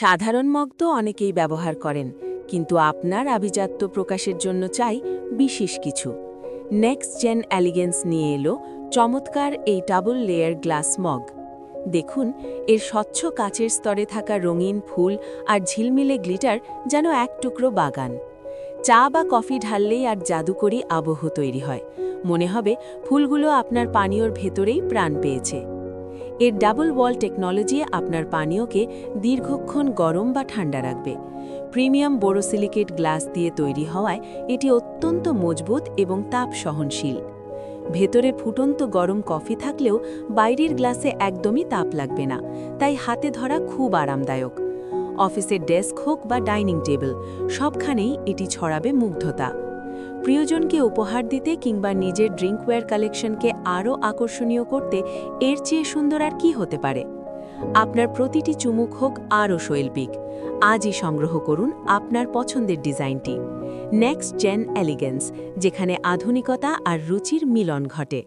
সাধারণ মগ তো অনেকেই ব্যবহার করেন, কিন্তু আপনার আভিজাত্য প্রকাশের জন্য চাই বিশেষ কিছু। নেক্সট জেন এলিগেন্স নিয়ে এলো চমৎকার এই ডাবল লেয়ার গ্লাস মগ। দেখুন, এর স্বচ্ছ কাচের স্তরে থাকা রঙিন ফুল আর ঝিলমিলে গ্লিটার যেন এক টুকরো বাগান। চা বা কফি ঢাললেই আর জাদুকরী আবহ তৈরি হয়, মনে হবে ফুলগুলো আপনার পানীয়র ভেতরেই প্রাণ পেয়েছে। এর ডাবল ওয়াল টেকনোলজি আপনার পানীয়কে দীর্ঘক্ষণ গরম বা ঠান্ডা রাখবে। প্রিমিয়াম বোরোসিলিকেট গ্লাস দিয়ে তৈরি হওয়ায় এটি অত্যন্ত মজবুত এবং তাপ সহনশীল। ভেতরে ফুটন্ত গরম কফি থাকলেও বাইরের গ্লাসে একদমই তাপ লাগবে না, তাই হাতে ধরা খুব আরামদায়ক। অফিসের ডেস্ক হোক বা ডাইনিং টেবিল, সবখানেই এটি ছড়াবে মুগ্ধতা। প্রিয়জনকে উপহার দিতে কিংবা নিজের ড্রিঙ্কওয়্যার কালেকশনকে আরও আকর্ষণীয় করতে এর চেয়ে সুন্দর আর কি হতে পারে। আপনার প্রতিটি চুমুক হোক আরও শৈল্পিক। আজই সংগ্রহ করুন আপনার পছন্দের ডিজাইনটি। নেক্সট জেন এলিগেন্স, যেখানে আধুনিকতা আর রুচির মিলন ঘটে।